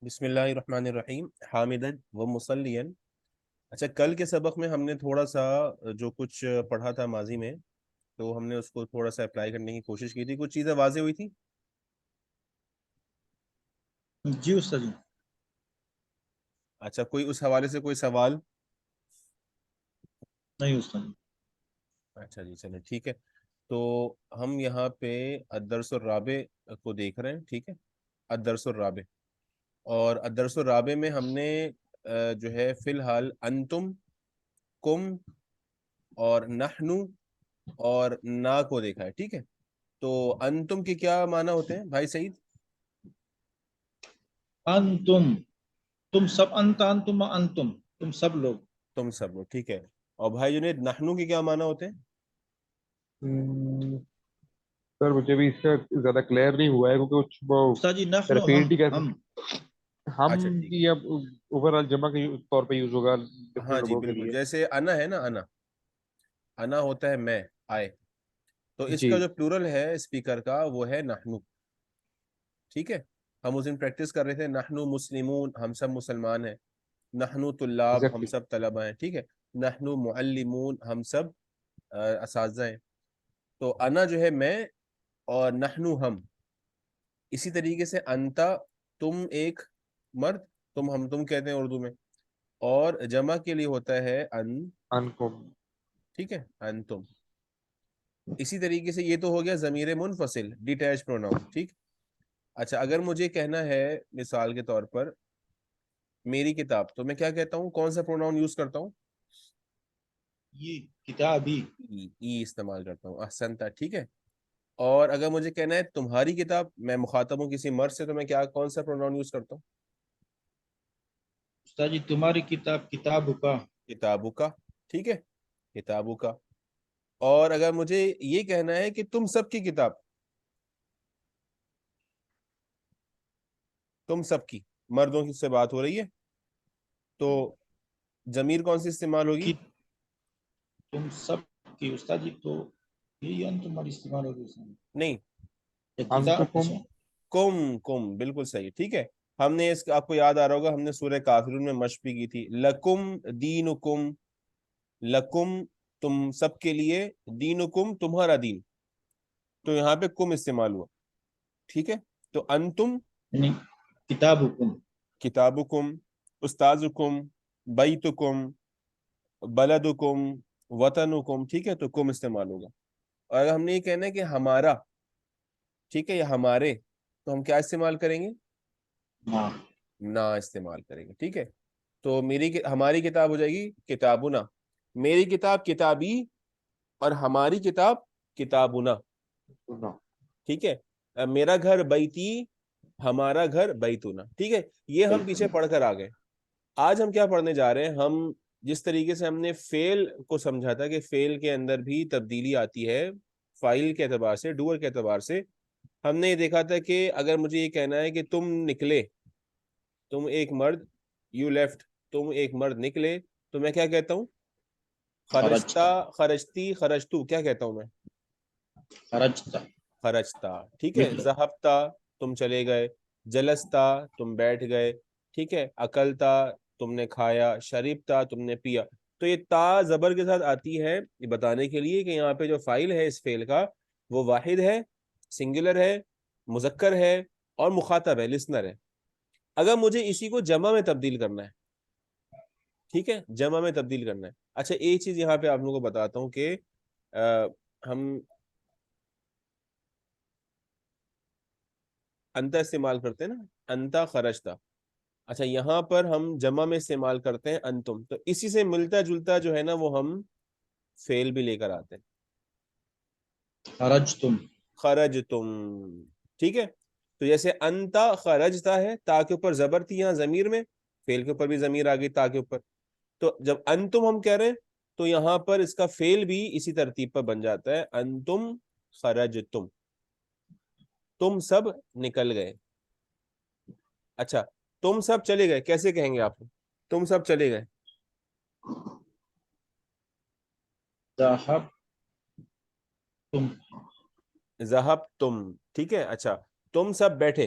بسم اللہ الرحمن الرحیم حامدن و مسلین۔ اچھا، کل کے سبق میں ہم نے تھوڑا سا جو کچھ پڑھا تھا ماضی میں، تو ہم نے اس کو تھوڑا سا اپلائی کرنے کی کوشش کی تھی، کچھ چیزیں واضح ہوئی تھی۔ جی استاد جی۔ اچھا، کوئی اس حوالے سے کوئی سوال؟ نہیں استاد جی۔ اچھا جی، چلیں ٹھیک ہے۔ تو ہم یہاں پہ الدرس الرابع کو دیکھ رہے ہیں، ٹھیک ہے، الدرس الرابع۔ اور الدرس الرابع میں ہم نے جو ہے فی الحال انتم، کم اور نحنو اور نا کو دیکھا ہے، ٹھیک ہے۔ تو انتم کے کیا معنی ہوتے ہیں بھائی سعید؟ انتم، تم سب، انتم انتم، تم سب لوگ۔ تم سب لوگ، ٹھیک ہے۔ اور بھائی جنید نحنو کے کیا معنی ہوتے ہیں؟ ہم، سر مجھے بھی اس کا زیادہ کلیئر نہیں ہوا ہے کیونکہ کچھ وہ استاد جی نحن ہم، ریپیٹ ہی کر ہم ہم اچھا ٹھیک کی اب اوور آل جمع کے طور پہ یوز ہوگا ہے، ہاں ڈفرینٹ جی لوگوں کے بالکل، لیے۔ جیسے انا ہے نا، انا انا ہوتا ہے میں، آئے، تو اس جی کا جو پلورل ہے اسپیکر کا وہ ہے نحنو، ٹھیک ہے۔ ہم اس دن پریکٹس کر رہے تھے نحنو مسلمون، ہم سب مسلمان ہیں، نحنو طلاب، ہم ایگزیکٹلی۔ سب طلبہ ہیں، ٹھیک ہے، نحنو معلمون، ہم سب اساتذہ ہیں۔ تو انا جو ہے میں، اور نحنو ہم۔ اسی طریقے سے انتا، تم ایک مرد، تم کہتے ہیں اردو میں، اور جمع کے لیے ہوتا ہے ان، انکم۔ ٹھیک ہے، انتم۔ اسی طریقے سے یہ تو ہو گیا ضمیر منفصل، ڈیٹیچ پروناؤن، ٹھیک۔ اچھا، اگر مجھے کہنا ہے مثال کے طور پر میری کتاب، تو میں کیا کہتا ہوں، کون سا پروناؤن یوز کرتا ہوں؟ یہ کتابی، ای استعمال کرتا ہوں، احسنتا، ٹھیک ہے۔ اور اگر مجھے کہنا ہے تمہاری کتاب، میں مخاطب ہوں کسی مرد سے، تو میں کون سا پروناؤن یوز کرتا ہوں؟ استاد جی تمہاری کتاب، کتاب کا۔ کتابوں کا، ٹھیک ہے، کتابوں کا۔ اور اگر مجھے یہ کہنا ہے کہ تم سب کی کتاب، تم سب کی، مردوں کی سے بات ہو رہی ہے، تو ضمیر کون سی استعمال ہوگی؟ تم سب کی استاد جی، تو یہی ان تمہاری استعمال ہوگی اس میں نہیں، کتاب، انتکم۔ اچھا کم کم بالکل صحیح، ٹھیک ہے۔ ہم نے اس آپ کو یاد آ رہا ہوگا، ہم نے سورہ کافرون میں مشق بھی کی تھی، لکم دینکم، لکم تم سب کے لیے، دینکم تمہارا دین، تو یہاں پہ کم استعمال ہوا، ٹھیک ہے۔ تو انتم یعنی کتاب حکم، کتابکم، استاذکم، بیتکم، بلدکم، وطنکم، ٹھیک ہے، تو کم استعمال ہوگا۔ اور اگر ہم نے یہ کہنا ہے کہ ہمارا، ٹھیک ہے، یا ہمارے، تو ہم کیا استعمال کریں گے؟ ہاں نا استعمال کریں گے، ٹھیک ہے۔ تو ہماری کتاب ہو جائے گی کتابنا، میری کتاب کتابی، اور ہماری کتاب کتابنا، ٹھیک ہے۔ میرا گھر بیتی، ہمارا گھر بیتنا، ٹھیک ہے۔ یہ ہم پیچھے پڑھ کر آ گئے۔ آج ہم کیا پڑھنے جا رہے ہیں؟ ہم جس طریقے سے ہم نے فعل کو سمجھا تھا کہ فعل کے اندر بھی تبدیلی آتی ہے فاعل کے اعتبار سے، ڈوئر کے اعتبار سے، ہم نے یہ دیکھا تھا کہ اگر مجھے یہ کہنا ہے کہ تم نکلے، تم ایک مرد، یو لیفٹ، تم ایک مرد نکلے، تو میں کیا کہتا ہوں؟ خرجتا، خرجتا، خرجتی، خرجتو، کیا کہتا ہوں میں؟ خرجتا، خرجتا، ٹھیک ہے۔ نکلو، ذہبتا، تم چلے گئے، جلستا، تم بیٹھ گئے، ٹھیک ہے۔ اکلتا، تم نے کھایا، شریبتا، تم نے پیا۔ تو یہ تا زبر کے ساتھ آتی ہے یہ بتانے کے لیے کہ یہاں پہ جو فاعل ہے اس فعل کا وہ واحد ہے، سنگولر ہے، مذکر ہے، اور مخاطب ہے، لسنر ہے۔ اگر مجھے اسی کو جمع میں تبدیل کرنا ہے، ٹھیک ہے، جمع میں تبدیل کرنا ہے۔ اچھا، ایک چیز یہاں پہ آپ لوگوں کو بتاتا ہوں کہ ہم انتا استعمال کرتے ہیں نا، انتا خرجتا، اچھا یہاں پر ہم جمع میں استعمال کرتے ہیں انتم، تو اسی سے ملتا جلتا جو ہے نا وہ ہم فعل بھی لے کر آتے ہیں، خرجتم، خرجتم، ٹھیک ہے۔ تو جیسے انتا خرجتا ہے، تا کے اوپر زبر تھی یہاں ضمیر میں، فعل کے اوپر بھی ضمیر آ گئی تا کے اوپر، تو جب انتم ہم کہہ رہے ہیں تو یہاں پر اس کا فعل بھی اسی ترتیب پر بن جاتا ہے، انتم خرجتم، تم سب نکل گئے۔ اچھا، تم سب چلے گئے کیسے کہیں گے آپ؟ تم سب چلے گئے، ذهب تم، ذہب تم، ٹھیک ہے۔ اچھا، تم سب بیٹھے،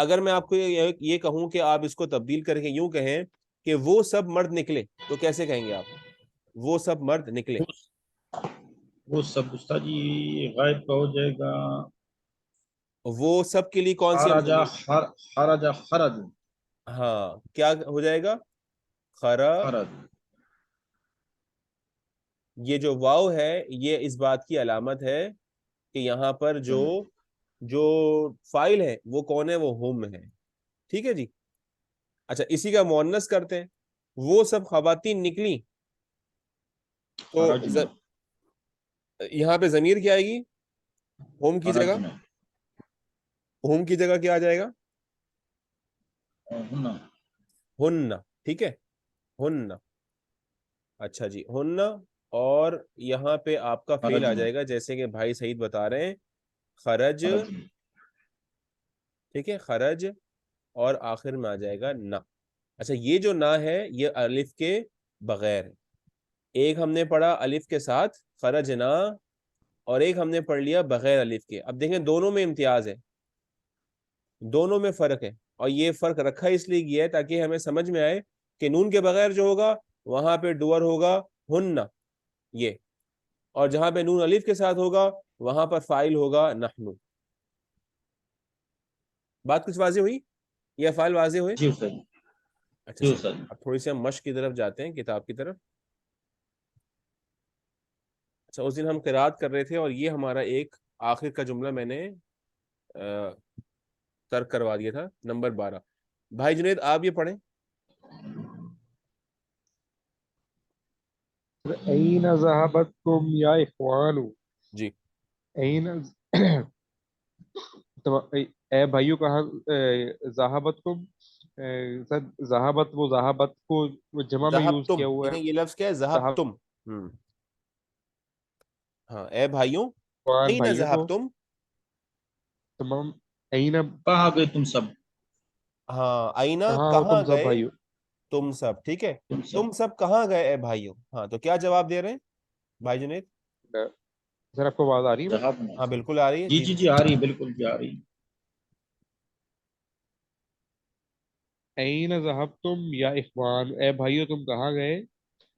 اگر میں آپ کو یہ کہوں کہ آپ اس کو تبدیل کر کے یوں کہیں کہ وہ سب مرد نکلے، تو کیسے کہیں گے آپ؟ وہ سب مرد نکلے. وہ سب استاد جی غائب کا ہو جائے گا، وہ سب کے لیے کون سی خرجا ضمیر؟ خرجا خرج ہاں، کیا ہو جائے گا؟ خرا. خرج. یہ جو واو ہے یہ اس بات کی علامت ہے کہ یہاں پر جو فائل ہے وہ کون ہے؟ وہ ہم ہے. ٹھیک ہے جی. اچھا، اسی کا مؤنث کرتے ہیں. وہ سب خواتین نکلی، تو خرجنا یہاں پہ ضمیر کیا آئے گی؟ ہوم کی جگہ. خرجنا ہوم کی جگہ کیا آ جائے گا؟ ہنا ہن. ٹھیک ہے، ہن. اچھا جی، ہن. اور یہاں پہ آپ کا فعل آ خرجنا جائے گا، جیسے کہ بھائی سعید بتا رہے ہیں، خرج. خرجنا. ٹھیک ہے، خرج. اور آخر میں آ جائے گا نہ. اچھا، یہ جو نہ ہے یہ الف کے بغیر ہے. ایک ہم نے پڑھا الف کے ساتھ خرج نہ، اور ایک ہم نے پڑھ لیا بغیر الف کے. اب دیکھیں دونوں میں امتیاز ہے، دونوں میں فرق ہے. اور یہ فرق رکھا اس لیے گیا ہے تاکہ ہمیں سمجھ میں آئے کہ نون کے بغیر جو ہوگا وہاں پہ ڈور ہوگا ہن یہ، اور جہاں پہ نون الف کے ساتھ ہوگا وہاں پر فائل ہوگا نحنو. بات کچھ واضح ہوئی؟ یہ افعال واضح ہوئے؟ جی استاد جی. اچھا جی چلیے، استاد جی. اب تھوڑی سی ہم مشق کی طرف جاتے ہیں، کتاب کی طرف. اچھا، اس دن ہم قرات کر رہے تھے اور یہ ہمارا ایک آخر کا جملہ میں نے ترک کروا دیا تھا، نمبر 12. بھائی جنید آپ یہ پڑھیں. این ذهبتم یا اخوان، جی. این تو اے بھائیو کہاں ذہبتکم، سر ذہبت وہ ذہبت کو جمع میں یوز ذہبتم، کیا ہوا ہے. دیکھیں یہ لفظ کیا ہے؟ ذہب ذہبتم. ہاں، اے بھائیوں، اخوان این بھائیوں کو ذہبتم. تمام. این کہاں گئے تم سب؟ ہاں، آئینہ کہاں ہو کہاں تم سب گئے بھائیو. تم سب. ٹھیک ہے، تم تم سب سب کہاں گئے اے بھائیوں. ہاں، تو کیا جواب دے رہے ہیں بھائی جنید؟ سر آپ کو آواز آ رہی ہے؟ ذهبنا. ہاں بالکل آ رہی ہے. جی جی جی جی. جی آ رہی ہے، بالکل جی آ رہی ہے. این ذہبتم یا اخوان، اے بھائیو تم کہاں گئے.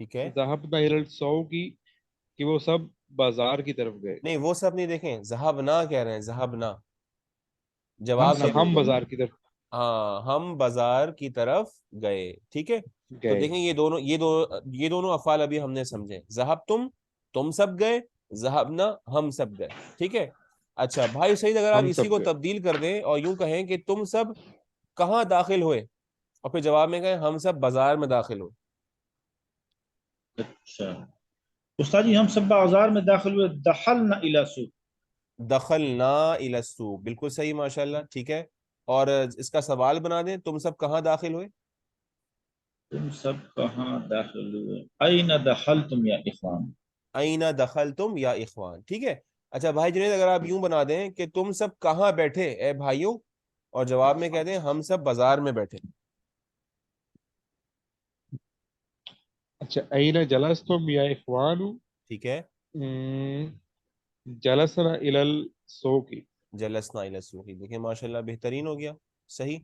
ٹھیک ہے، ذہبنا الی السوق کی، کہ وہ سب بازار کی طرف گئے. نہیں وہ سب نہیں، دیکھیں ذہبنا کہہ رہے ہیں، ذہبنا ہم جواب نہیں سب دے ہم رہے. گئے نا. بازار کی طرف ہاں، ہم بازار کی طرف گئے. ٹھیک ہے، تو گئے. دیکھیں یہ دونوں افعال ابھی ہم نے سمجھے. ذہب تم سب گئے، ذہبنا ہم سب گئے. ٹھیک ہے. اچھا بھائی سعید، اگر آپ ہم اسی سب کو گئے. تبدیل کر دیں اور یوں کہیں کہ تم سب کہاں داخل ہوئے، اور پھر جواب میں کہیں ہم سب بازار میں داخل ہوئے. اچھا استاد جی، ہم سب بازار میں داخل ہوئے. دخلنا الی سوق. دخلنا الی السوق، بالکل صحیح، ماشاءاللہ. ٹھیک ہے، اور اس کا سوال بنا دیں، تم سب کہاں داخل ہوئے؟ تم سب کہاں داخل ہوئے. این دخلتم یا اخوان. اینا دخلتم یا اخوان. ٹھیک ہے. اچھا بھائی جنید، اگر آپ یوں بنا دیں کہ تم سب کہاں بیٹھے اے بھائیوں، اور جواب میں کہہ دیں ہم سب بازار میں بیٹھے. اچھا، این جلستم یا اخوان، ٹھیک ہے، جلسنا الی السوق. جلسنا الی السوق. دیکھیں ماشاءاللہ بہترین ہو گیا. صحیح.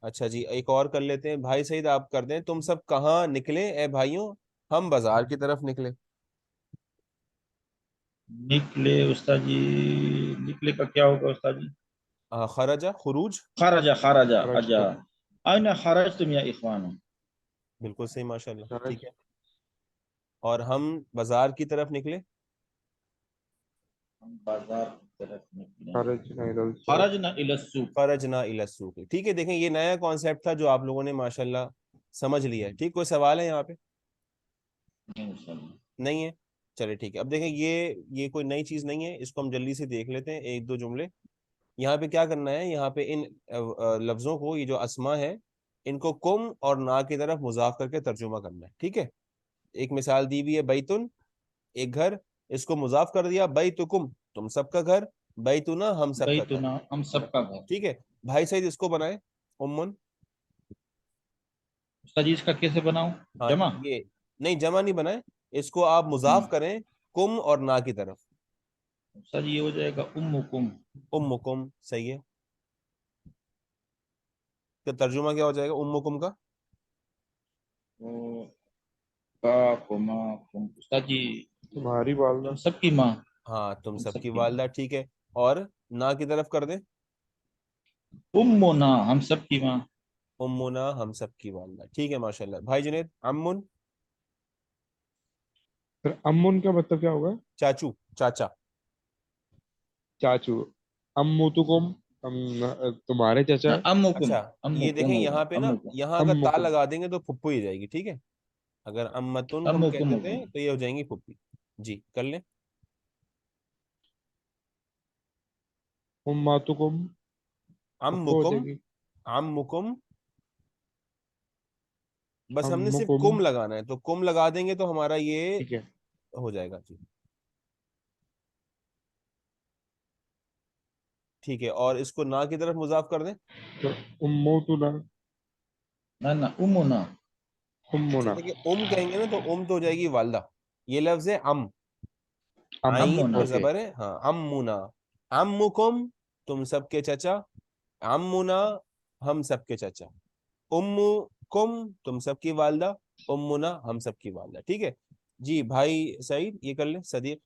اچھا جی، ایک اور کر لیتے ہیں. بھائی سعید آپ کر دیں، تم سب کہاں نکلے اے بھائیوں، ہم بازار کی طرف نکلے. نکلے استاد جی، نکلے کا کیا ہوگا استاد جی؟ خرجہ، خروج. خرجا خرج اجا. تم. این خرجتم یا اخوان. بالکل صحیح، ماشاءاللہ. خرج. ٹھیک ہے، اور ہم بازار کی طرف نکلے. ہم بازار کی طرف نکلے. خرجنا الی السوق. خرجنا الی السوق. خرجنا الی السوق. ٹھیک ہے، دیکھیں یہ نیا کانسیپٹ تھا جو آپ لوگوں نے ماشاءاللہ سمجھ لیا ہے. ٹھیک، کوئی سوال ہے یہاں پہ؟ نہیں استاد جی. نہیں ہے. چلے ٹھیک ہے. اب دیکھیں یہ کوئی نئی چیز نہیں ہے، اس کو ہم جلدی سے دیکھ لیتے ہیں، ایک دو جملے. یہاں پہ کیا کرنا ہے، یہاں پہ ان لفظوں کو، یہ جو اسما ہے ان کو کم اور نا کی طرف مضاف کر کے ترجمہ کرنا ہے. ٹھیک ہے. ایک مثال دی ہوئی ہے بیتن، ایک گھر، اس کو مضاف کر دیا بیتکم، تم سب کا گھر، بیتنا ہم سب کا گھر. بیتنا ہم سب کا گھر. ٹھیک ہے. بھائی سعید اس کو بنائے امن. استاد جی اس کا کیسے بناؤں؟ ہاں، جمع. یہ نہیں جمع نہیں بنائے، اس کو آپ مضاف کریں کم اور نا کی طرف. استاد جی یہ ہو جائے گا امکم. امکم. صحیح ہے. کا ترجمہ کیا ہو جائے گا امکم کا؟ کا کوما کم استاد جی تمہاری والدہ. تم سب کی ماں. ہاں تم تم سب سب کی کی والدہ، ٹھیک ہے. اور نا کی طرف کر دیں، امنا ہم سب کی ماں. امنا ہم سب کی والدہ، ٹھیک ہے ماشاء اللہ. بھائی جنید امن، پھر امن کا مطلب کیا ہوگا؟ چاچو، چاچا. چاچو. اموتکم، تمہارے چچا. امکم. اچھا یہ دیکھیں امکم یہاں ہوگا پہ نا، امکم. یہاں اگر تا امکم. لگا دیں گے تو پھپھو ہی جائے گی، ٹھیک ہے. اگر امتن ہم کہہ امکم دیتے ہوگا. ہیں تو یہ ہو جائیں گی پھپھی. جی کر لیں. اماتکم پھپھو ہو امکم، جائے گی. امکم، بس ہم نے صرف امکم. کم لگانا ہے، تو کم لگا دیں گے تو ہمارا یہ ٹھیک ہے. ہو جائے گا. جی ٹھیک ہے. اور اس کو نا کی طرف مضاف کر دیں. تو اموتنا. نہ امنا. اچھا امنا. دیکھیں کہیں گے نا تو تو ہو جائے گی والدہ. یہ لفظ ہے آئین امنا. پر اوکے. زبر ہے، ہاں. امنا، امکم تم سب کے چچا، امنا ہم سب کے چچا، امکم تم سب کی والدہ، امنا ہم سب کی والدہ، ٹھیک ہے. جی بھائی سعید یہ کر لیں. صدیق،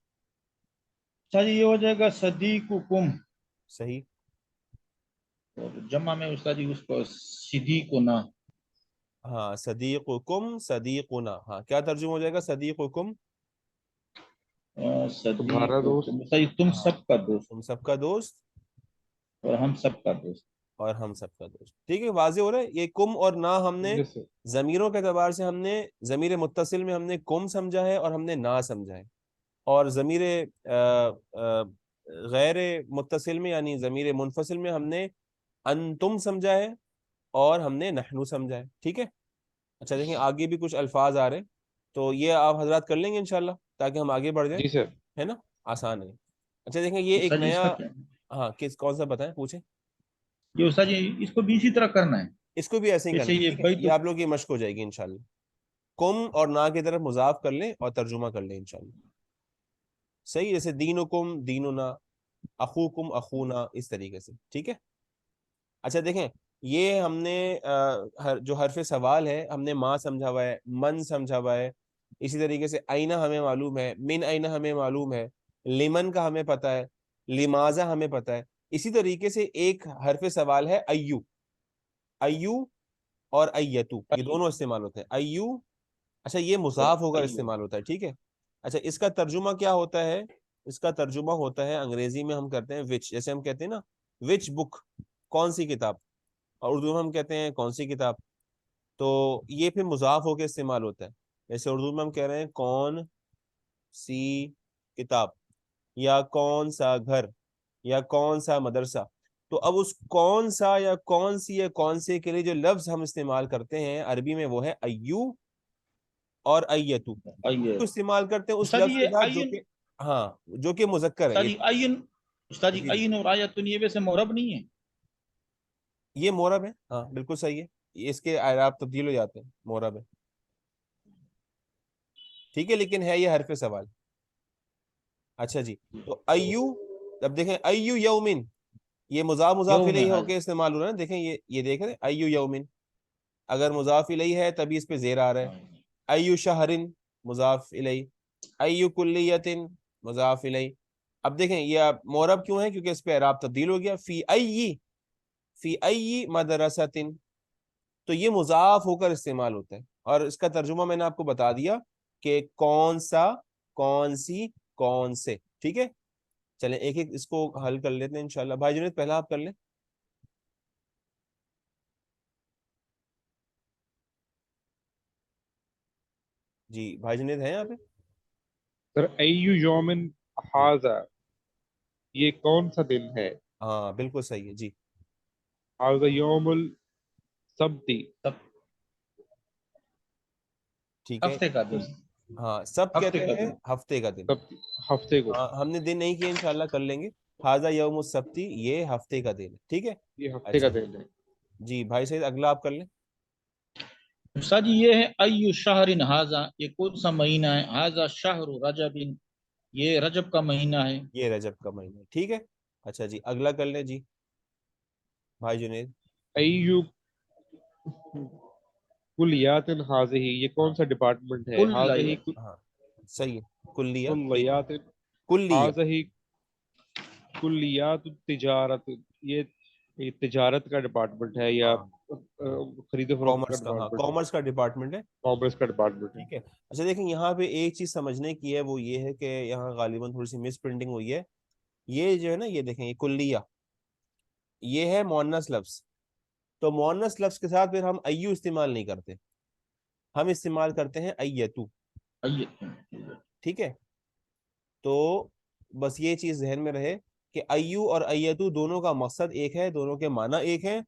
استاد جی یہ ہو جائے گا صدیقکم. صحیح. اور جمع میں استاد جی اس کو صدیقنا. ہاں صدیقکم صدیقنا، ہاں کیا ترجمہ ہو جائے گا صدیقکم؟ تمہارا دوست. صدیقکم استاد جی تم ہاں سب کا دوست تم سب کا دوست اور ہم سب کا دوست. اور ہم سب کا دوست، ٹھیک ہے. واضح ہو رہا ہے. یہ کم اور نا ہم نے یس سر. ضمیروں کے اعتبار سے ہم نے ضمیر متصل میں ہم نے کم سمجھا ہے اور ہم نے نا سمجھا ہے، اور ضمیر غیر متصل میں یعنی ضمیر منفصل میں ہم نے انتم سمجھا ہے اور ہم نے نحنو سمجھا ہے، ٹھیک ہے. اچھا دیکھیں آگے بھی کچھ الفاظ آ رہے ہیں تو یہ آپ حضرات کر لیں گے انشاءاللہ تاکہ ہم آگے بڑھ جائیں، جی سر. ہے نا، آسان ہے. اچھا دیکھیں یہ ایک استاد جی اس نیا، کا کیا ہاں کس کون سا بتائیں پوچھیں. یہ استاد جی اس کو بھی اسی طرح کرنا ہے اس کو بھی ایسے ہی کرنا جیسے ہے، یہ ٹھیک ہے. بیت. یہ آپ لوگ کی مشق ہو جائے گی انشاءاللہ. کم اور نا کی طرف مضاف کر لیں اور ترجمہ کر لیں انشاءاللہ. صحیح، جیسے دینکم دیننا، اخوکم اخونا، اس طریقے سے، ٹھیک ہے. اچھا دیکھیں یہ ہم نے جو حرف سوال ہے ہم نے ماں سمجھا ہوا ہے، من سمجھا ہوا ہے. اسی طریقے سے آئینہ ہمیں معلوم ہے، من آئینہ ہمیں معلوم ہے، لمن کا ہمیں پتہ ہے، لمازہ ہمیں پتہ ہے. اسی طریقے سے ایک حرف سوال ہے ایو. ایو اور ایتو یہ دونوں استعمال ہوتے ہیں. ایو، اچھا یہ مضاف ہو کر استعمال ہوتا ہے، ٹھیک ہے. اچھا اس کا ترجمہ کیا ہوتا ہے؟ اس کا ترجمہ ہوتا ہے انگریزی میں ہم کرتے ہیں وچ، جیسے ہم کہتے ہیں نا وچ بک، کون سی کتاب، اور اردو میں ہم کہتے ہیں کون سی کتاب. تو یہ پھر مضاف ہو کے استعمال ہوتا ہے. جیسے اردو میں ہم کہہ رہے ہیں کون سی کتاب، یا کون سا گھر، یا کون سا مدرسہ. تو اب اس کون سا یا کون سی یا کون سے کے لیے جو لفظ ہم استعمال کرتے ہیں عربی میں وہ ہے ایو اور ایتو. آئیے استعمال کرتے ہیں اس استاد جی لفظ کے یہ ساتھ جو آئین. کہ، ہاں جو کہ مذکر ہے. استاد جی آئین. استاد جی جی جی آئین اور آیتن یہ ویسے معرب نہیں ہے. یہ مورب ہے، ہاں بالکل صحیح ہے. یہ اس کے اعراب تبدیل ہو جاتے ہیں، مورب ہے، ٹھیک ہے، لیکن ہے یہ حرف سوال. اچھا جی تو ایو، اب دیکھیں ایو یومن، یہ مضاف یوم الیہ ہو حاضر. کے استعمال ہو رہا ہے. دیکھیں یہ دیکھ رہے ہیں ایو یومن، اگر مضاف الیہ ہے تبھی اس پہ زیر آ رہا ہے. ایو شہرن مضاف الیہ، ایو کلیت مضاف الیہ. اب دیکھیں یہ مورب کیوں ہے؟ کیونکہ اس پہ اعراب تبدیل ہو گیا. فی ای مدرسۃ، تو یہ مضاف ہو کر استعمال ہوتا ہے. اور اس کا ترجمہ میں نے آپ کو بتا دیا کہ کون سا، کون سی، کون سے، ٹھیک ہے. چلیں ایک ایک اس کو حل کر لیتے ہیں انشاءاللہ. بھائی جنید پہلا آپ کر لیں. جی بھائی جنید ہیں یہاں پہ؟ سر ایو یومن جی ہاذا، یہ کون سا دن ہے؟ ہاں بالکل صحیح ہے. جی ہاذا یوم السبت. سب ٹھیک ہے. ہفتے کا دن. ہاں سب ہفتے کہتے کا ہیں دن. ہفتے کا دن. سبت ہفتے کو. ہاں ہم نے دن نہیں کیا، انشاءاللہ کر لیں گے. ہاذا یوم السبتی، یہ ہفتے کا دن ہے، ٹھیک ہے. یہ ہفتے کا اچھا دن ہے. جی بھائی سعید اگلا آپ کر لیں. استاد جی یہ ہے ایو شہر ہاذا، یہ کون سا مہینہ ہے؟ ہاذا شہر رجب، یہ رجب کا مہینہ ہے. یہ رجب کا مہینہ ہے، ٹھیک ہے. اچھا جی اگلا کر لیں. جی بھائی جنید. ایو کلیات حاضی، یہ کون سا ڈپارٹمنٹ ہے؟ کل حاضی ہاں صحیح ہے، کلیہ کلیات کلیہ حاضی کلیات تجارت، یہ تجارت کا ڈپارٹمنٹ ہے یا ہاں خرید و فروخت کا کامرس کا، ہاں ڈپارٹمنٹ ہے؟ کامرس کا ڈپارٹمنٹ ہے. کامرس کا ڈپارٹمنٹ ہے. ٹھیک ہے. اچھا دیکھیں یہاں پہ ایک چیز سمجھنے کی ہے، وہ یہ ہے کہ یہاں غالباً تھوڑی سی مس پرنٹنگ ہوئی ہے. یہ جو ہے نا، یہ دیکھیں، یہ کلیہ، یہ ہے مؤنث لفظ. تو مؤنث لفظ کے ساتھ پھر ہم ایو استعمال نہیں کرتے، ہم استعمال کرتے ہیں ایتو. ٹھیک ہے. تو بس یہ چیز ذہن میں رہے کہ ایو اور ایتو دونوں کا مقصد ایک ہے، دونوں کے معنی ایک ہیں،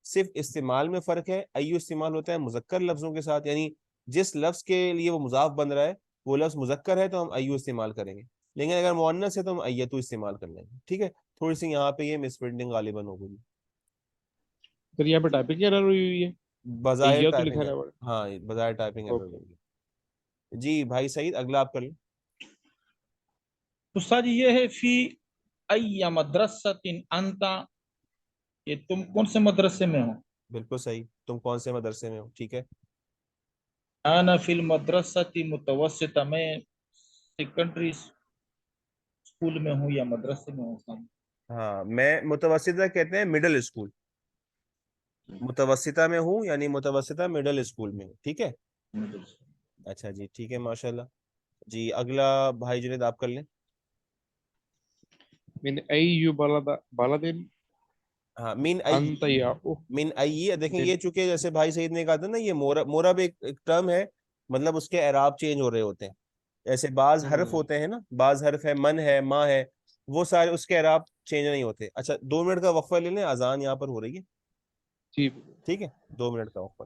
صرف استعمال میں فرق ہے. ایو استعمال ہوتا ہے مذکر لفظوں کے ساتھ، یعنی جس لفظ کے لیے وہ مضاف بن رہا ہے وہ لفظ مذکر ہے تو ہم ایو استعمال کریں گے، لیکن اگر مؤنث ہے تو ہم ایتو استعمال کر لیں گے. ٹھیک ہے. تھوڑی سی یہاں پہ یہ مس پرنٹنگ غالباً ہو گئی. پھر یہاں پہ ٹائپنگ ایرر ہوئی ہوئی ہے، بظاہر یہ تو لکھا ٹائپنگ ہے. رہا ہے. ہاں بظاہر ٹائپنگ ایرر اوکے. ہوگی. جی بھائی سعید، اگلا آپ کر لیں. استاد جی یہ ہے فی ای مدرسۃ انتا، یہ تم کون سے مدرسے میں ہو؟ بالکل صحیح. تم کون سے مدرسے میں ہو؟ ٹھیک ہے. انا فی المدرسۃ متوسطہ، میں سیکنڈری اسکول میں ہوں یا مدرسے میں ہوں. ہاں میں متوسطہ کہتے ہیں مڈل اسکول. متوسطہ میں ہوں یعنی متوسطہ مڈل اسکول میں ہوں. ٹھیک ہے. اچھا جی ٹھیک ہے، ماشاء اللہ. جی اگلا بھائی جنید آپ کر لیں. من ای بلد ہاں مین ای. انت یا مین ای، دیکھیں من یہ چونکہ جیسے بھائی سعید نے کہا تھا نا، یہ مورب، مورب ایک ٹرم ہے، مطلب اس کے اعراب چینج ہو رہے ہوتے ہیں. ایسے بعض حرف ہوتے ہیں نا، بعض حرف ہے، من ہے، ماں ہے، وہ سارے اس کے اعراب چینج نہیں ہوتے. اچھا 2 منٹ کا وقفہ لے لیں، اذان یہاں پر ہو رہی ہے. ٹھیک. ٹھیک ہے، 2 منٹ کا وقفہ.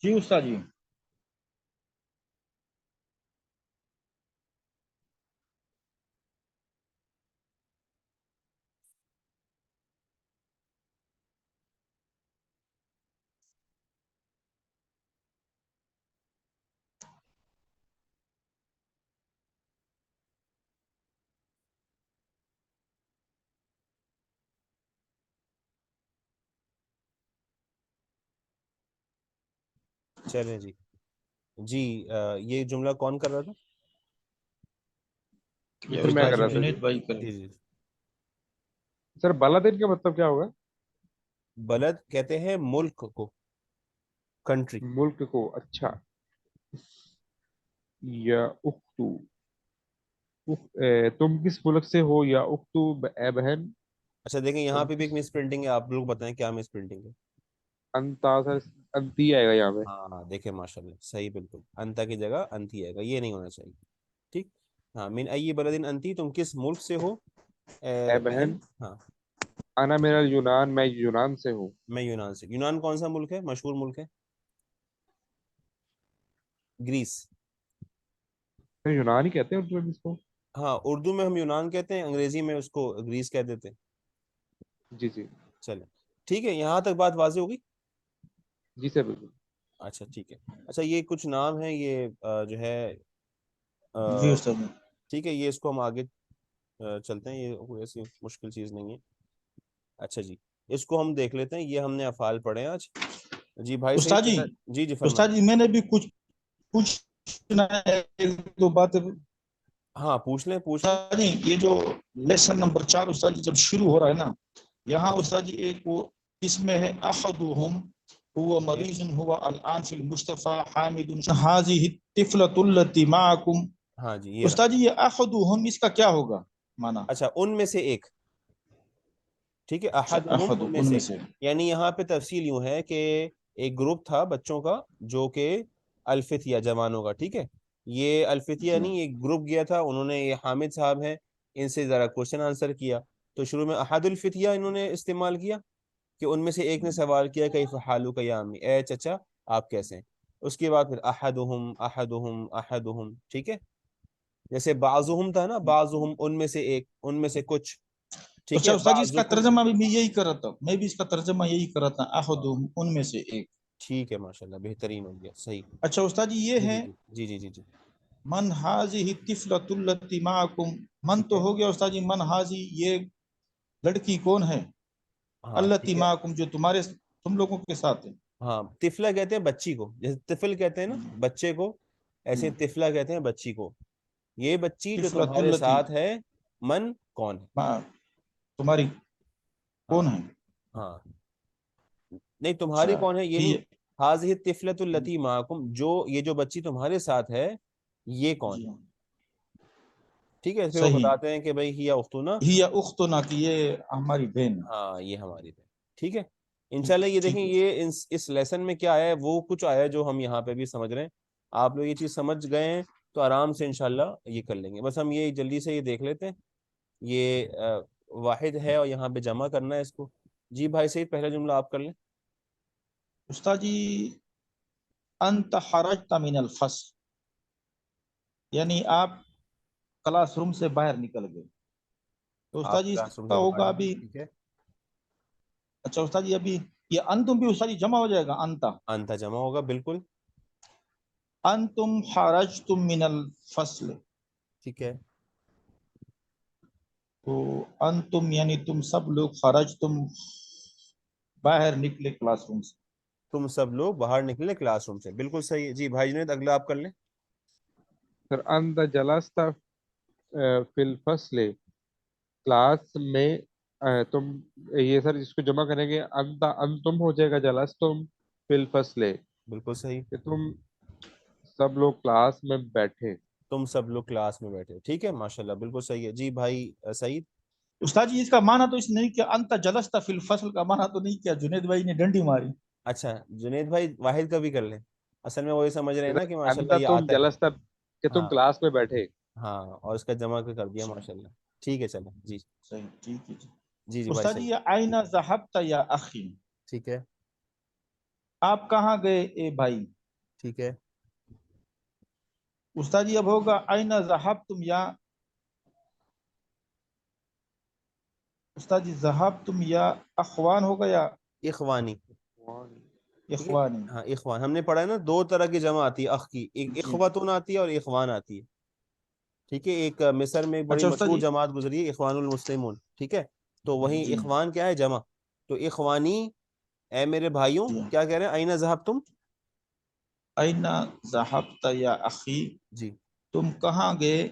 جی استاد جی. چلیں جی. جی یہ جملہ کون کر رہا تھا؟ یہ سر میں استاد کر رہا تھا جنید جی. بھائی کریں. جی جی. سر بالادین کا مطلب کیا ہوگا؟ بلد کہتے ہیں ملک کو، کنٹری. ملک کو. اچھا. یا اختو. تم کس ملک سے ہو یا اختو، اے بہن. اچھا دیکھیں یہاں تم پہ بھی ایک کس. مس پرنٹنگ ہے، آپ لوگ بتائیں کیا مس پرنٹنگ ہے. انتا سر، انتی آئے گا یہاں پہ. ہاں دیکھیں ماشاء اللہ صحیح، بالکل انتا کی جگہ انتی آئے گا، یہ نہیں ہونا چاہیے. ٹھیک. ہاں من ای بلدن انتی، تم کس ملک سے ہو اے بہن. بہن. ہاں انا میرا یونان، میں یونان سے ہوں. میں یونان سے. یونان کون سا ملک ہے؟ مشہور ملک ہے گریس. سر یونان ہی کہتے ہیں اردو میں اس کو. ہاں اردو میں ہم یونان کہتے ہیں، انگریزی میں اس کو گریس کہہ دیتے ہیں. جی جی. چلیں ٹھیک ہے، یہاں تک بات واضح ہوگی. جی سر بالکل. اچھا ٹھیک ہے. اچھا یہ کچھ نام ہیں، یہ جو ہے جی استاد جی. ٹھیک ہے، یہ اس کو ہم آگے چلتے ہیں، یہ کوئی ایسی مشکل چیز نہیں ہے. اچھا جی اس کو ہم دیکھ لیتے ہیں، یہ ہم نے افعال پڑھے ہیں آج. جی بھائی صحیح استاد جی، پہلا. جی جی استاد فرمائیں. جی میں نے بھی کچھ پوچھنا ہے، ایک دو باتیں. ہاں پوچھ لیں پوچھ لیں. استاد جی یہ جو لیسن نمبر 4 استاد جی جب شروع ہو رہا ہے نا، یہاں اچھا استاد جی ایک وہ اس میں ہے احدهم هو یہ مریض هو الان في المصطفى حامد هذه الطفلة التي معكم. ہاں جی یہ رہا. استاد جی یہ احدهم اس کا کیا ہوگا معنی؟ اچھا ان میں سے ایک. ٹھیک ہے اچھا احدہم احد ان میں ان سے میں ایک. سے. یعنی یہاں پہ تفصیل یوں ہے کہ ایک گروپ تھا بچوں کا جو کہ الفتیہ جوانوں کا، ٹھیک ہے. یہ الفتیہ جی نہیں، ایک گروپ گیا تھا، انہوں نے، یہ حامد صاحب ہیں، ان سے ذرا کوشچن آنسر کیا. تو شروع میں احد الفتیہ انہوں نے استعمال کیا کہ ان میں سے ایک نے سوال کیا کیف حالک یا امی، اے چچا آپ کیسے ہیں. اس کے بعد پھر احدہم احدہم احدہم، ٹھیک ہے. جیسے بعضہم تھا نا، بعضہم ان میں سے ایک، ان میں سے کچھ، ٹھیک اچھا ہے. استاد جی اس کا بعضکم. ترجمہ بھی میں یہی کر رہا تھا، میں بھی اس کا ترجمہ یہی کر رہا تھا احدهم ان میں سے ایک. ٹھیک ہے ماشاءاللہ بہترین ہو گیا، صحیح. اچھا استاد جی یہ جی ہے جی جی جی جی جی. من هذه الطفلة التي معكم. من ٹھیک تو ہے. ہو گیا استاد جی، من هذه یہ لڑکی کون ہے؟ ہاں التي ٹھیک ہے. معكم جو تم لوگوں کے ساتھ ہے. ہاں طفلہ کہتے ہیں بچی کو، جیسے طفل کہتے ہیں نا بچے کو، ایسے طفلہ کہتے ہیں بچی کو. یہ بچی جو طفلة تمہارے التي ساتھ ہے، من کون ہے. تمہاری ہاں کون ہے؟ ہاں نہیں تمہاری اچھا کون ہے یہ ہی. نہیں. حاضہ طفلۃ التی معکم، جو یہ جو بچی تمہارے ساتھ ہے یہ کون جی ہے. ٹھیک ہے پھر وہ صحیح. بتاتے ہیں کہ بھائی ہی اختنا. ہی اختنا کی یہ ہماری بہن. ہاں یہ ہماری بہن. ٹھیک ہے ٹھیک انشاءاللہ. یہ دیکھیں ٹھیک ہے. یہ اس لیسن میں کیا آیا ہے، وہ کچھ آیا ہے جو ہم یہاں پہ بھی سمجھ رہے ہیں. آپ لوگ یہ چیز سمجھ گئے ہیں تو آرام سے انشاءاللہ یہ کر لیں گے. بس ہم یہ جلدی سے یہ دیکھ لیتے ہیں. یہ واحد ہے اور یہاں پہ جمع کرنا ہے اس کو. جی بھائی سعید پہلا جملہ آپ کر لیں. استاد جی انت خرجت من الفصل، یعنی آپ کلاس روم سے باہر نکل گئے. تو استاد آپ جی اس کلاس روم کا سے باہر ہوگا نکلیں. ابھی. ٹھیک ہے. اچھا استاد جی ابھی یہ انتم بھی استاد جی جمع ہو جائے گا انتا. انتا جمع ہوگا بالکل. انتم خرجتم من الفصل. ٹھیک ہے. تو انتم یعنی تم سب لوگ خرجتم باہر نکلے کلاس روم سے. تم سب لوگ باہر نکلے کلاس روم سے، بالکل صحیح ہے. جی بھائی جنید اگلا آپ کر لیں. سر انت جلست فی الفصل، کلاس میں. تم یہ سر اس کو جمع کریں گے انت انتم ہو جائے گا جلستم فی الفصل، بالکل صحیح. کہ تم سب لوگ کلاس میں بیٹھے. تم سب لوگ کلاس میں بیٹھے. ٹھیک ہے ماشاءاللہ بالکل صحیح ہے. جی بھائی سعید. استاد جی اس کا معنی تو اس نے نہیں کیا، انت جلست فی الفصل کا معنی تو نہیں کیا، جنید بھائی نے ڈنڈی ماری. اچھا جنید بھائی واحد کا بھی کر لیں. اصل میں وہی سمجھ رہے ہیں نا کہ انت ماشاءاللہ یہ تم آتا ہے. جلست، کہ تم ہاں کلاس میں بیٹھے. ہاں اور اس کا جمع کر دیا اچھا ماشاءاللہ. ٹھیک ہے چلیں جی. صحیح ٹھیک ہے جی. جی جی بھائی استاد جی صحیح. یہ آئینہ ذہبت یا اخی، ٹھیک ہے. آپ کہاں گئے اے بھائی. ٹھیک ہے. استاد جی اب ہوگا اینا ذہبتم یا استاد جی ذہبتم یا اخوان ہوگا یا اخوانی. ٹھیک ہے. اخوانی. ہاں اخوان ہم نے پڑھا ہے نا, دو طرح کی جمع آتی ہے اخ کی, ایک جی. اخوتن آتی ہے اور اخوان آتی ہے. ٹھیک ہے. ایک مصر میں ایک بڑی اچھا استاد مشہور جی. جماعت گزری ہے اخوان المسلمون. ٹھیک ہے. تو وہیں جی اخوان کیا ہے, جمع. تو اخوانی اے میرے بھائیوں, جی. کیا کہہ رہے ہیں, اینا ذہبتم. اینا ذہبت یا اخی, جی تم کہاں گئے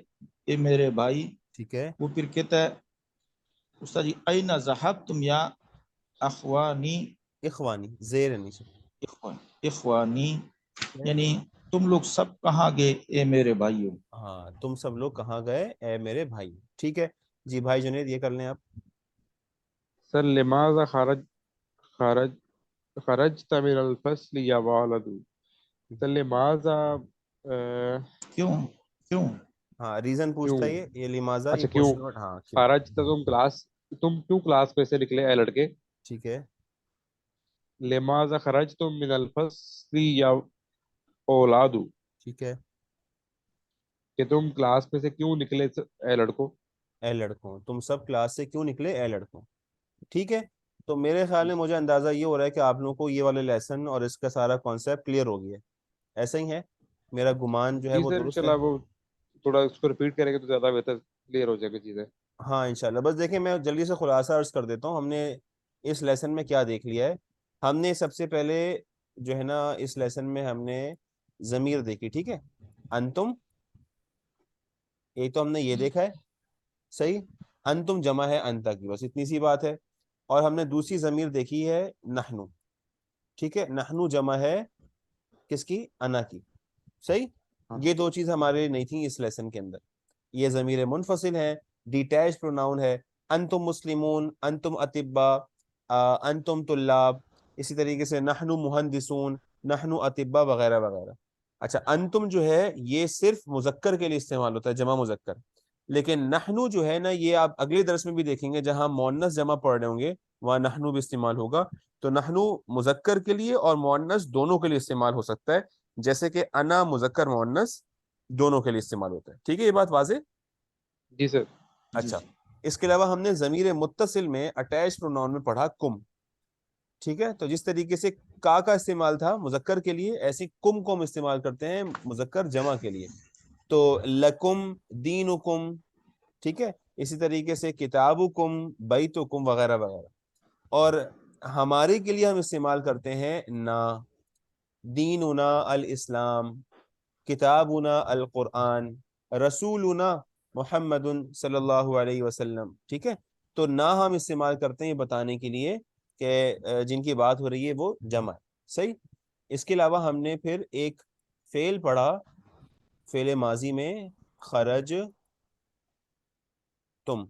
اے میرے بھائی. ٹھیک ہے. وہ پھر کہتا ہے استاد جی اینا ذہبتم یا اخوانی. اخوانی زیر ہے نیچے. اخوانی ٹھیک ہے. یعنی تم لوگ سب کہاں گئے اے میرے بھائیوں. ہاں تم سب لوگ کہاں گئے اے میرے بھائی. ٹھیک ہے جی بھائی جنید یہ کر لیں آپ. سر لماذا خرج خرجت من الفصل یا والد. سر لماذا کیوں کیوں. ہاں ریزن کیوں. پوچھتا ہے یہ لماذا, یہ اچھا کیوں کوشچن ورڈ. ہاں کیوں. خرجت تم کیوں کلاس میں سے نکلے اے لڑکے. ٹھیک ہے. لماذا خرجتم من الفصل یا اولاد. ٹھیک ہے. کہ تم کلاس میں سے کیوں نکلے اے لڑکوں. اے لڑکوں, تم سب کلاس سے کیوں نکلے اے لڑکوں. ٹھیک ہے. تو میرے خیال میں مجھے اندازہ یہ ہو رہا ہے کہ آپ لوگوں کو یہ والے لیسن اور اس کا سارا کانسیپٹ کلیئر ہو گیا ہے. ایسا ہی ہے, میرا گمان جو ہے جی وہ سر درست ہے. انشاءاللہ وہ تھوڑا اس کو ریپیٹ کریں گے تو زیادہ بہتر کلیئر ہو جائے گی چیزیں. ہاں انشاءاللہ. بس دیکھیں میں جلدی سے خلاصہ عرض کر دیتا ہوں, ہم نے اس لیسن میں کیا دیکھ لیا ہے. ہم نے سب سے پہلے جو ہے نا اس لیسن میں ہم نے ضمیر دیکھی. ٹھیک ہے. انتم, ایک تو ہم نے یہ دیکھا ہے. صحیح. انتم جمع ہے انتا کی, بس اتنی سی بات ہے. اور ہم نے دوسری ضمیر دیکھی ہے نحنو. ٹھیک ہے. نحنو جمع ہے کس کی, انا کی. صحیح. یہ دو چیز ہمارے نہیں تھیں اس لیسن کے اندر. یہ ضمیر منفصل ہے, ڈیٹیچ پروناؤن ہے. انتم مسلمون, انتم اطباء, انتم طلاب. اسی طریقے سے نحنو مہندسون, نحنو اطباء وغیرہ وغیرہ. اچھا انتم جو ہے یہ صرف مذکر کے لیے استعمال ہوتا ہے, جمع مذکر. لیکن نحنو جو ہے نا یہ آپ اگلے درس میں بھی دیکھیں گے, جہاں مؤنث جمع پڑھ رہے ہوں گے وہاں نحنو بھی استعمال ہوگا. تو نحنو مذکر کے لیے اور مؤنث دونوں کے لیے استعمال ہو سکتا ہے, جیسے کہ انا مذکر مؤنث دونوں کے لیے استعمال ہوتا ہے. ٹھیک ہے, یہ بات واضح. جی سر. جی اچھا اس کے علاوہ ہم نے ضمیر متصل میں اٹیچ پروناؤن میں پڑھا کم. ٹھیک ہے. تو جس طریقے سے کا استعمال تھا مذکر کے لیے, ایسے کم استعمال کرتے ہیں مذکر جمع کے لیے. تو لکم دینکم. ٹھیک ہے. اسی طریقے سے کتابکم بیتکم وغیرہ وغیرہ. اور ہمارے کے لیے ہم استعمال کرتے ہیں نا, دیننا الاسلام, کتابنا القرآن, رسولنا محمد صلی اللہ علیہ وسلم. ٹھیک ہے. تو نہ ہم استعمال کرتے ہیں یہ بتانے کے لیے کہ جن کی بات ہو رہی ہے وہ جمع ہے. صحیح. اس کے علاوہ ہم نے پھر ایک فعل پڑھا, فعل ماضی میں خرج تم.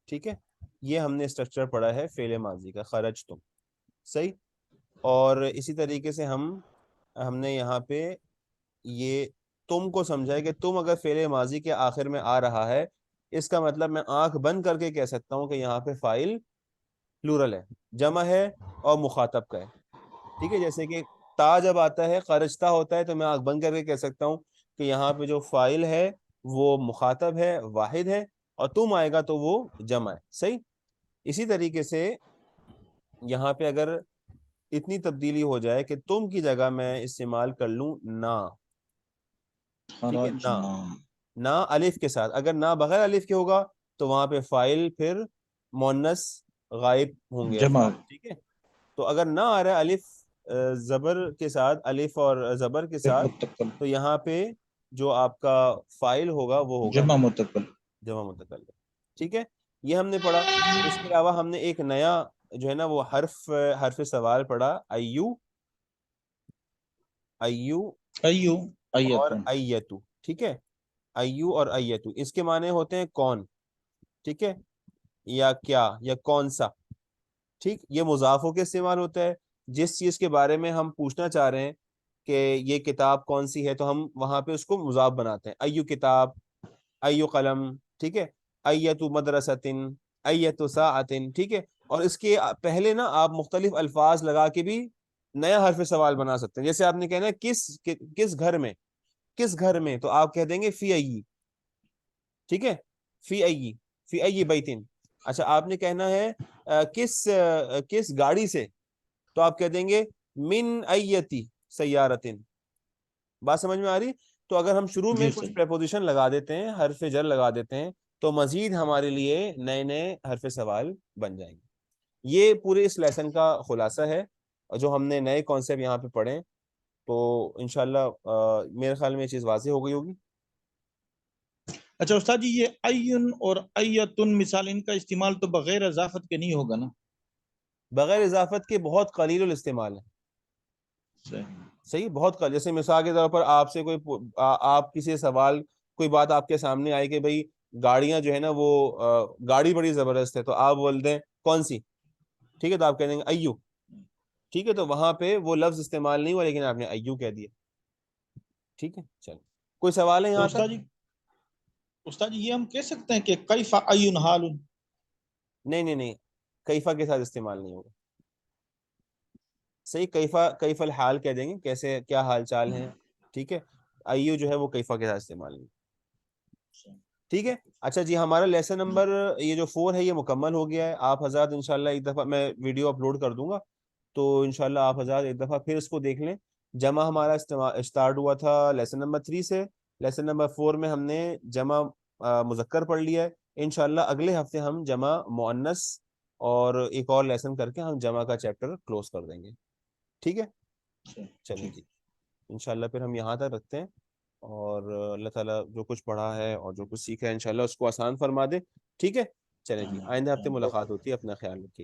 ٹھیک ہے. یہ ہم نے اسٹرکچر پڑھا ہے فعل ماضی کا, خرج تم. صحیح. اور اسی طریقے سے ہم نے یہاں پہ یہ تم کو سمجھا ہے کہ تم اگر فعل ماضی کے آخر میں آ رہا ہے, اس کا مطلب میں آنکھ بند کر کے کہہ سکتا ہوں کہ یہاں پہ فاعل پلورل ہے, جمع ہے اور مخاطب کا ہے. ٹھیک ہے. جیسے کہ تا جب آتا ہے خرجتا ہوتا ہے, تو میں آنکھ بند کر کے کہہ سکتا ہوں کہ یہاں پہ جو فاعل ہے وہ مخاطب ہے, واحد ہے, اور تم آئے گا تو وہ جمع ہے. صحیح. اسی طریقے سے یہاں پہ اگر اتنی تبدیلی ہو جائے کہ تم کی جگہ میں استعمال کر لوں نا. ٹھیک ہے. نا, خرجنا. نا الف کے ساتھ. اگر نا بغیر الف کے ہوگا تو وہاں پہ فاعل پھر مؤنث غائب ہوں گے جمع. افعال. ٹھیک ہے. تو اگر نہ آ رہا ہے الف زبر کے ساتھ, الف اور زبر کے ساتھ, متکل. تو یہاں پہ جو آپ کا فاعل ہوگا وہ ہوگا جمع متکل. جمع متکلم. ٹھیک ہے. یہ ہم نے پڑھا. اس کے علاوہ ہم نے ایک نیا جو ہے نا وہ حرف سوال پڑھا, ایو, ایو ایو اور ایتن. ایتو. ٹھیک ہے. ایو اور ایتو اس کے معنی ہوتے ہیں کون. ٹھیک ہے. یا کیا, یا کون سا. ٹھیک. یہ مضافوں کے استعمال ہوتا ہے. جس چیز کے بارے میں ہم پوچھنا چاہ رہے ہیں کہ یہ کتاب کون سی ہے, تو ہم وہاں پہ اس کو مضاف بناتے ہیں, ایو کتاب, ایو قلم. ٹھیک ہے. ایتو مدرستن, ایتو ساعتن. ٹھیک ہے. اور اس کے پہلے نا آپ مختلف الفاظ لگا کے بھی نیا حرف سوال بنا سکتے ہیں. جیسے آپ نے کہنا ہے کس گھر میں, کس گھر میں, تو آپ کہہ دیں گے فی ای. ٹھیک ہے, فی ای بیتن. اچھا آپ نے کہنا ہے کس گاڑی سے, تو آپ کہہ دیں گے من ایتی سیارتن. بات سمجھ میں آ رہی؟ تو اگر ہم شروع میں جی کچھ سر. پریپوزیشن لگا دیتے ہیں, حرف جر لگا دیتے ہیں, تو مزید ہمارے لیے نئے نئے حرف سوال بن جائیں گے. یہ پورے اس لیسن کا خلاصہ ہے جو ہم نے نئے کانسیپٹ یہاں پہ پڑھے. تو انشاءاللہ میرے خیال میں یہ چیز واضح ہو گئی ہوگی. اچھا استاد جی یہ ایون اور ایتن مثال ان کا استعمال تو بغیر اضافت کے نہیں ہوگا نا؟ بغیر اضافت کے بہت قلیل الاستعمال ہے. صحیح, بہت قلیل. جیسے مثال کے طور پر آپ سے آپ کسی سوال, کوئی بات آپ کے سامنے آئی کہ بھئی گاڑیاں جو ہے نا وہ گاڑی بڑی زبردست ہے, تو آپ بول دیں کون سی, ٹھیک ہے, تو آپ کہہ دیں گے ایو. ٹھیک ہے, تو وہاں پہ وہ لفظ استعمال نہیں ہوا لیکن آپ نے ایو کہہ دیا. ٹھیک ہے, چلو کوئی سوال ہے تو یہاں تک؟ استاد جی یہ ہم کہہ سکتے ہیں کہ کیف ایون حال؟ نہیں, کیفا کے ساتھ استعمال نہیں ہوگا. صحیح, کیف الحال کہہ دیں گے, کیسے, کیا حال چال ہیں. ٹھیک ہے, ایو جو ہے وہ کیفا کے ساتھ استعمال نہیں. ٹھیک ہے. اچھا جی, ہمارا لیسن نمبر یہ جو 4 ہے یہ مکمل ہو گیا ہے. آپ حضرات انشاءاللہ ایک دفعہ میں ویڈیو اپلوڈ کر دوں گا, تو انشاءاللہ آپ حضرات ایک دفعہ پھر اس کو دیکھ لیں. جمع ہمارا اسٹارٹ ہوا تھا لیسن نمبر 3 سے. لیسن نمبر 4 میں ہم نے جمع مذکر پڑھ لیا ہے. انشاءاللہ اگلے ہفتے ہم جمع مؤنث اور ایک اور لیسن کر کے ہم جمع کا چیپٹر کلوز کر دیں گے. ٹھیک ہے, چلیں جی, انشاءاللہ پھر ہم یہاں تک رکھتے ہیں. اور اللہ تعالیٰ جو کچھ پڑھا ہے اور جو کچھ سیکھا ہے انشاءاللہ اس کو آسان فرما دے. ٹھیک ہے, چلیں جی, آئندہ ہفتے ملاقات ہوتی ہے. اپنا خیال رکھیے گا.